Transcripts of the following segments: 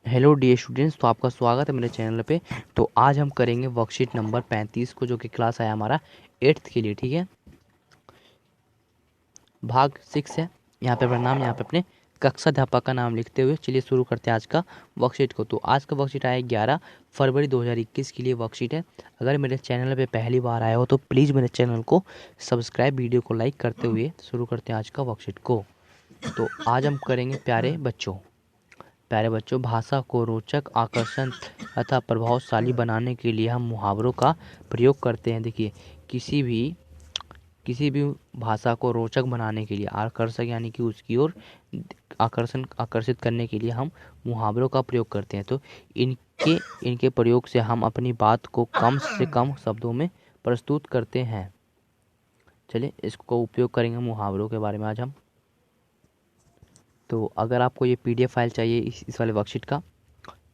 Hello dear students, तो आपका स्वागत है मेरे चैनल पे। तो आज हम करेंगे वर्कशीट नंबर 35 को, जो कि क्लास आया हमारा 8th के लिए। ठीक है, भाग 6 है। यहाँ पे अपना नाम, यहाँ पे अपने कक्षा अध्यापक का नाम लिखते हुए चलिए शुरू करते हैं आज का वर्कशीट को। तो आज का वर्कशीट आया 11 फरवरी 2021 के लिए वर्कशीट है। अगर मेरे चैनल पे पहली बार आए हो तो प्लीज़ मेरे चैनल को सब्सक्राइब, वीडियो को लाइक करते हुए शुरू करते हैं आज का वर्कशीट को। तो आज हम करेंगे प्यारे बच्चों, भाषा को रोचक, आकर्षण तथा प्रभावशाली बनाने के लिए हम मुहावरों का प्रयोग करते हैं। देखिए, किसी भी भाषा को रोचक बनाने के लिए, आकर्षक यानी कि उसकी ओर आकर्षित करने के लिए हम मुहावरों का प्रयोग करते हैं। तो इनके प्रयोग से हम अपनी बात को कम से कम शब्दों में प्रस्तुत करते हैं। चलिए, इसको उपयोग करेंगे मुहावरों के बारे में आज हम। तो अगर आपको ये पीडीएफ फाइल चाहिए इस वाले वर्कशीट का,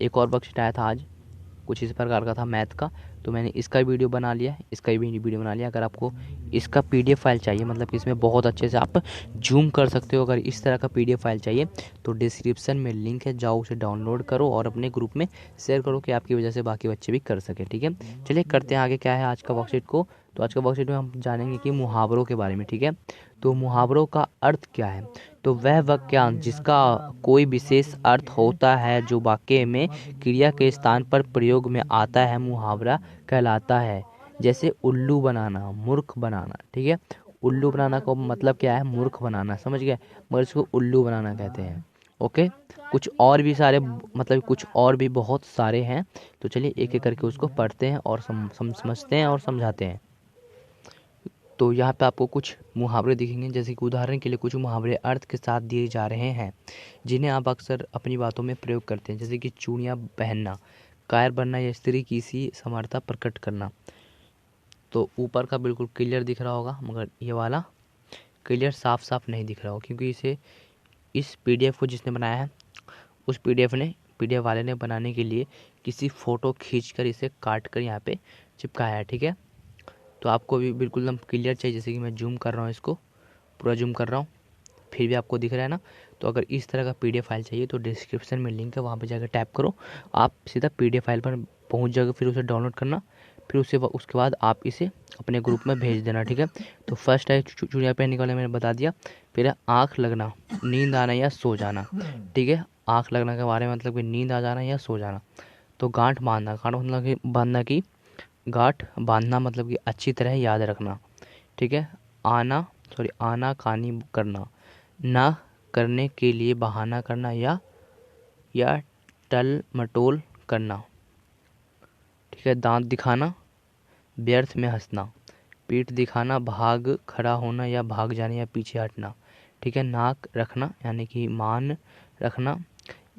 एक और वर्कशीट आया था आज, कुछ इस प्रकार का था मैथ का, तो मैंने इसका वीडियो बना लिया है, इसका भी वीडियो बना लिया। अगर आपको इसका पीडीएफ फाइल चाहिए, मतलब कि इसमें बहुत अच्छे से आप जूम कर सकते हो, अगर इस तरह का पीडीएफ फाइल चाहिए तो डिस्क्रिप्शन में लिंक है, जाओ उसे डाउनलोड करो और अपने ग्रुप में शेयर करो कि आपकी वजह से बाकी बच्चे भी कर सकें। ठीक है, चलिए करते हैं आगे क्या है आज का वर्कशीट को। तो आज का वर्कशीट में हम जानेंगे कि मुहावरों के बारे में। ठीक है, तो मुहावरों का अर्थ क्या है। तो वह वाक्यांश जिसका कोई विशेष अर्थ होता है, जो वाक्य में क्रिया के स्थान पर प्रयोग में आता है, मुहावरा कहलाता है। जैसे उल्लू बनाना, मूर्ख बनाना। ठीक है, उल्लू बनाना का मतलब क्या है, मूर्ख बनाना, समझ गए, मगर इसको उल्लू बनाना कहते हैं। ओके, कुछ और भी सारे, मतलब कुछ और भी बहुत सारे हैं। तो चलिए एक एक करके उसको पढ़ते हैं और समझते हैं और समझाते हैं। तो यहाँ पे आपको कुछ मुहावरे दिखेंगे, जैसे कि उदाहरण के लिए कुछ मुहावरे अर्थ के साथ दिए जा रहे हैं, जिन्हें आप अक्सर अपनी बातों में प्रयोग करते हैं। जैसे कि चूड़ियाँ पहनना, कायर बनना या स्त्री की सी समर्था प्रकट करना। तो ऊपर का बिल्कुल क्लियर दिख रहा होगा, मगर ये वाला क्लियर साफ साफ नहीं दिख रहा होगा, क्योंकि इस पीडीएफ को जिसने बनाया है, उस पीडीएफ वाले ने बनाने के लिए किसी फ़ोटो खींचकर इसे काट कर यहाँ पे चिपकाया है। ठीक है, तो आपको भी बिल्कुल एकदम क्लियर चाहिए, जैसे कि मैं जूम कर रहा हूँ, इसको पूरा जूम कर रहा हूँ, फिर भी आपको दिख रहा है ना। तो अगर इस तरह का पीडीएफ फाइल चाहिए तो डिस्क्रिप्शन में लिंक है, वहाँ पे जाकर टैप करो, आप सीधा पीडीएफ फाइल पर पहुँच जाओगे। फिर उसे डाउनलोड करना, फिर उसके बाद आप इसे अपने ग्रुप में भेज देना। ठीक है, तो फर्स्ट है चूड़ियाँ पहनने वाले, मैंने बता दिया। फिर है आँख लगना, नींद आना या सो जाना। ठीक है, आँख लगना के बारे में मतलब कि नींद आ जाना या सो जाना। तो गांठ बांधना, गांठ बांधना मतलब कि अच्छी तरह याद रखना। ठीक है, आना कानी करना, ना करने के लिए बहाना करना या टल मटोल करना। ठीक है, दांत दिखाना, व्यर्थ में हंसना, पीठ दिखाना, भाग खड़ा होना या भाग जाना या पीछे हटना। ठीक है, नाक रखना यानी कि मान रखना,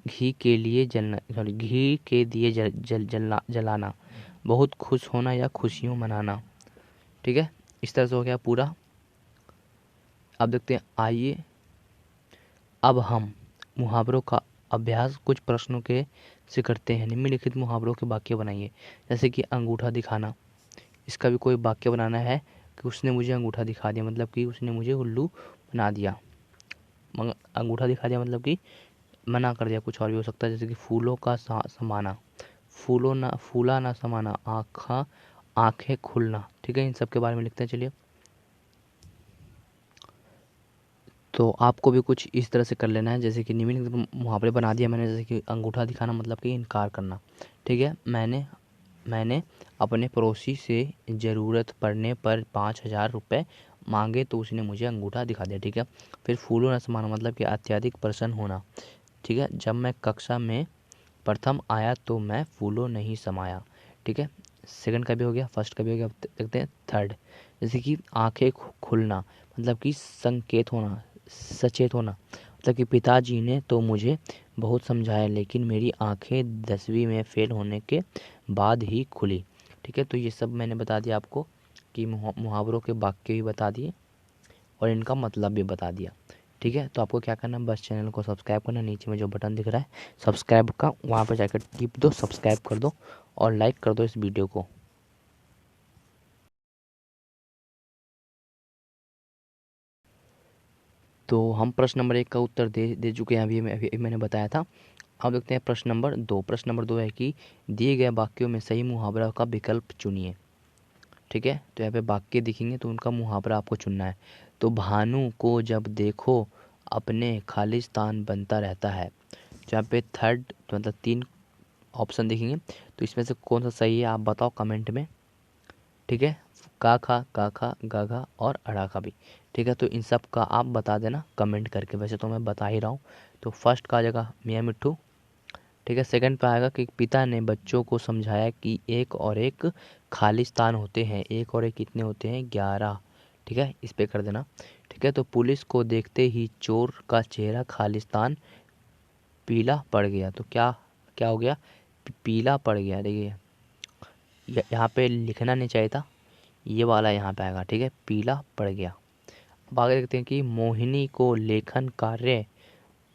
घी के दिए जलाना, बहुत खुश होना या खुशियों मनाना। ठीक है, इस तरह से हो गया पूरा। अब देखते हैं, आइए अब हम मुहावरों का अभ्यास कुछ प्रश्नों के से करते हैं। निम्नलिखित मुहावरों के वाक्य बनाइए। जैसे कि अंगूठा दिखाना, इसका भी कोई वाक्य बनाना है कि उसने मुझे अंगूठा दिखा दिया, मतलब कि उसने मुझे उल्लू बना दिया। मगर अंगूठा दिखा दिया मतलब कि मना कर दिया, कुछ और भी हो सकता है। जैसे कि फूलों का समाना, फूला ना समाना, आंखें खुलना। ठीक है, इन सब के बारे में लिखते हैं। चलिए, तो आपको भी कुछ इस तरह से कर लेना है। जैसे कि निम्नलिखित मुहावरे बना दिया मैंने। जैसे कि अंगूठा दिखाना मतलब कि इनकार करना। ठीक है, मैंने अपने पड़ोसी से ज़रूरत पड़ने पर 5,000 रुपये मांगे तो उसने मुझे अंगूठा दिखा दिया। ठीक है, फिर फूलों न समाना मतलब कि अत्यधिक प्रसन्न होना। ठीक है, जब मैं कक्षा में प्रथम आया तो मैं फूलों नहीं समाया। ठीक है, सेकंड का भी हो गया, फर्स्ट का भी हो गया। अब देखते हैं थर्ड। जैसे कि आंखें खुलना मतलब कि संकेत होना, सचेत होना। मतलब कि पिताजी ने तो मुझे बहुत समझाया, लेकिन मेरी आंखें 10वीं में फेल होने के बाद ही खुली। ठीक है, तो ये सब मैंने बता दिया आपको कि मुहावरों के वाक्य भी बता दिए और इनका मतलब भी बता दिया। ठीक है, तो आपको क्या करना है, बस चैनल को सब्सक्राइब करना। नीचे में जो बटन दिख रहा है सब्सक्राइब का, वहाँ पर जाकर टिप दो, सब्सक्राइब कर दो और लाइक कर दो इस वीडियो को। तो हम प्रश्न नंबर 1 का उत्तर दे चुके हैं, अभी मैंने बताया था। अब देखते हैं प्रश्न नंबर 2। प्रश्न नंबर 2 है कि दिए गए वाक्यों में सही मुहावरा का विकल्प चुनिए। ठीक है, तो यहाँ पे वाक्य दिखेंगे तो उनका मुहावरा आपको चुनना है। तो भानु को जब देखो अपने खालिस्तान बनता रहता है। तो यहाँ पे थर्ड तो मतलब 3 ऑप्शन दिखेंगे, तो इसमें से कौन सा सही है आप बताओ कमेंट में। ठीक है, का खा गा घा और अड़ा का भी। ठीक है, तो इन सब का आप बता देना कमेंट करके, वैसे तो मैं बता ही रहा हूँ। तो फर्स्ट का आ जाएगा मियाँ मिट्ठू। ठीक है, सेकंड पे आएगा कि पिता ने बच्चों को समझाया कि एक और एक खालिस्तान होते हैं। एक और एक कितने होते हैं? 11। ठीक है, इस पे कर देना। ठीक है, तो पुलिस को देखते ही चोर का चेहरा खालिस्तान पीला पड़ गया। तो क्या क्या हो गया? पीला पड़ गया। देखिए यहाँ पे लिखना नहीं चाहिए था, ये वाला यहाँ पे आएगा। ठीक है, पीला पड़ गया। अब आगे देखते हैं कि मोहिनी को लेखन कार्य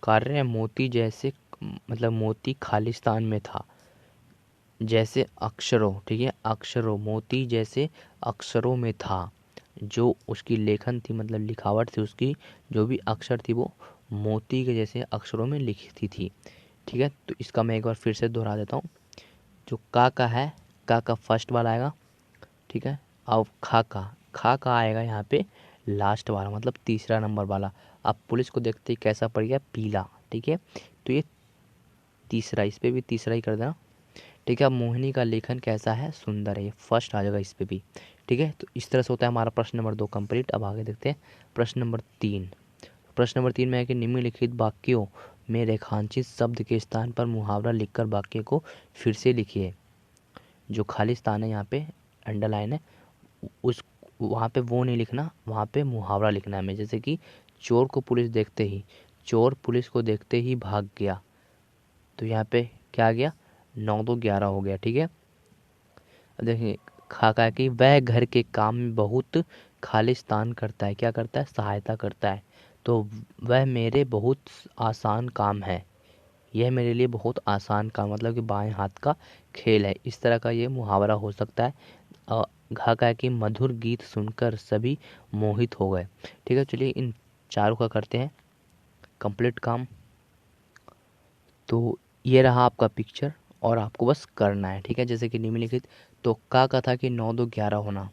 कार्य मोती जैसे मतलब मोती खालिस्तान में था जैसे अक्षरों। ठीक है, अक्षरों मोती जैसे अक्षरों में था। जो उसकी लेखन थी मतलब लिखावट थी उसकी, जो भी अक्षर थी वो मोती के जैसे अक्षरों में लिखती थी। ठीक है, तो इसका मैं एक बार फिर से दोहरा देता हूँ। जो का है, का फर्स्ट वाला आएगा। ठीक है, अब खा का आएगा यहाँ पे लास्ट वाला मतलब तीसरा नंबर वाला। अब पुलिस को देखते ही कैसा पड़ गया? पीला। ठीक है, तो ये तीसरा, इस पे भी तीसरा ही कर देना। ठीक है, अब मोहिनी का लेखन कैसा है? सुंदर है। ये फर्स्ट आ जाएगा इस पे भी। ठीक है, तो इस तरह से होता है हमारा प्रश्न नंबर 2 कंप्लीट। अब आगे देखते हैं प्रश्न नंबर 3। प्रश्न नंबर 3 में है कि निम्नलिखित वाक्यों में रेखांकित शब्द के स्थान पर मुहावरा लिखकर वाक्य को फिर से लिखिए। जो खाली स्थान है यहाँ पे अंडरलाइन है, उस वहाँ पे वो नहीं लिखना, वहाँ पे मुहावरा लिखना है हमें। जैसे कि चोर पुलिस को देखते ही भाग गया। तो यहाँ पे क्या आ गया? 9 2 11 हो गया। ठीक है, अब देखिए खा कि वह घर के काम में बहुत खालिस्तान करता है। क्या करता है? सहायता करता है। तो वह मेरे बहुत आसान काम है। यह मेरे लिए बहुत आसान काम मतलब कि बाएं हाथ का खेल है। इस तरह का ये मुहावरा हो सकता है। घा का कि मधुर गीत सुनकर सभी मोहित हो गए। ठीक है, चलिए इन चारों का करते हैं कंप्लीट काम। तो ये रहा आपका पिक्चर और आपको बस करना है। ठीक है, जैसे कि निम्नलिखित। तो का था कि 9 2 11 होना।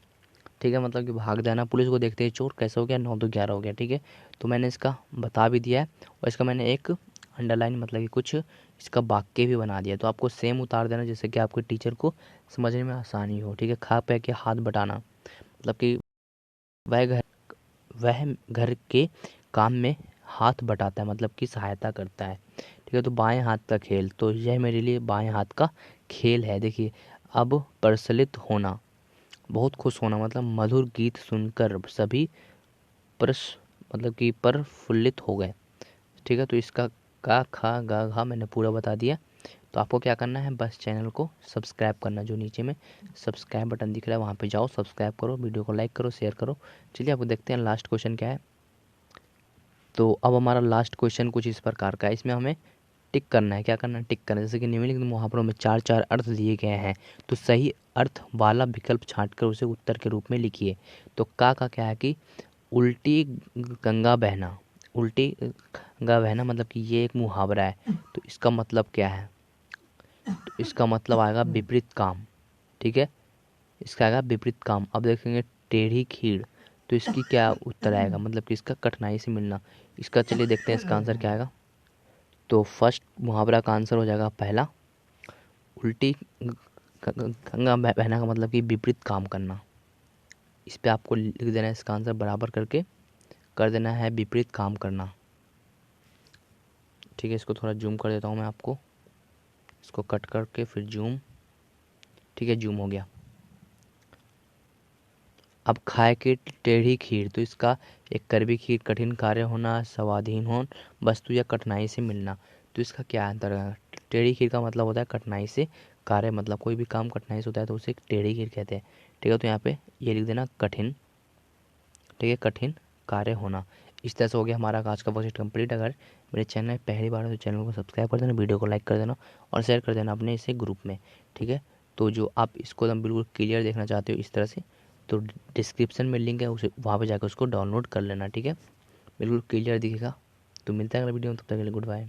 ठीक है, मतलब कि भाग जाना। पुलिस को देखते ही चोर कैसे हो गया? 9 2 11 हो गया। ठीक है, तो मैंने इसका बता भी दिया है और इसका मैंने एक अंडरलाइन मतलब कि कुछ इसका वाक्य भी बना दिया। तो आपको सेम उतार देना जिससे कि आपके टीचर को समझने में आसानी हो। ठीक है, खा पे के हाथ बटाना मतलब कि वह घर वह घर के काम में हाथ बटाता है मतलब कि सहायता करता है। ठीक है, तो बाएं हाथ का खेल, तो यह मेरे लिए बाएं हाथ का खेल है। देखिए अब प्रचलित होना, बहुत खुश होना मतलब मधुर गीत सुनकर सभी परस मतलब कि प्रफुल्लित हो गए। ठीक है, तो इसका का खा गा घा मैंने पूरा बता दिया। तो आपको क्या करना है? बस चैनल को सब्सक्राइब करना। जो नीचे में सब्सक्राइब बटन दिख रहा है वहाँ पे जाओ, सब्सक्राइब करो, वीडियो को लाइक करो, शेयर करो। चलिए आपको देखते हैं लास्ट क्वेश्चन क्या है। तो अब हमारा लास्ट क्वेश्चन कुछ इस प्रकार का है। इसमें हमें टिक करना है। क्या करना है? टिक करना है। जैसे कि निम्नलिखित मुहावरों में 4 4 अर्थ दिए गए हैं, तो सही अर्थ वाला विकल्प छांटकर उसे उत्तर के रूप में लिखिए। तो का क्या है कि उल्टी गंगा बहना। उल्टी गंगा बहना मतलब कि ये एक मुहावरा है। तो इसका मतलब क्या है? तो इसका मतलब आएगा विपरीत काम। ठीक है, इसका आएगा विपरीत काम। अब देखेंगे टेढ़ी खीर, तो इसकी क्या उत्तर आएगा? मतलब कि इसका कठिनाई से मिलना। इसका चलिए देखते हैं इसका आंसर क्या आएगा। तो फर्स्ट मुहावरा का आंसर हो जाएगा पहला, उल्टी गंगा बहना का मतलब कि विपरीत काम करना। इस पे आपको लिख देना है इसका आंसर बराबर करके, कर देना है विपरीत काम करना। ठीक है, इसको थोड़ा जूम कर देता हूँ मैं आपको, इसको कट करके फिर जूम। ठीक है, जूम हो गया। अब खाए की टेढ़ी खीर, तो इसका एक कड़वी खीर, कठिन कार्य होना, स्वाधीन हो, वस्तु या कठिनाई से मिलना। तो इसका क्या अंतर है? टेढ़ी खीर का मतलब होता है कठिनाई से कार्य, मतलब कोई भी काम कठिनाई से होता है तो उसे टेढ़ी खीर कहते हैं। ठीक है, तो यहाँ पे ये लिख देना कठिन। ठीक है, कठिन कार्य होना। इस तरह से हो गया हमारा आज का प्रोजेक्ट कंप्लीट। अगर मेरे चैनल में पहली बार हो तो चैनल को सब्सक्राइब कर देना, वीडियो को लाइक कर देना और शेयर कर देना अपने इसे ग्रुप में। ठीक है, तो जो आप इसको एकदम बिल्कुल क्लियर देखना चाहते हो इस तरह से, तो डिस्क्रिप्शन में लिंक है, उसे वहाँ पे जाकर उसको डाउनलोड कर लेना। ठीक है, बिल्कुल क्लियर दिखेगा। तो मिलता है अगले वीडियो में, तब तक के लिए गुड बाय।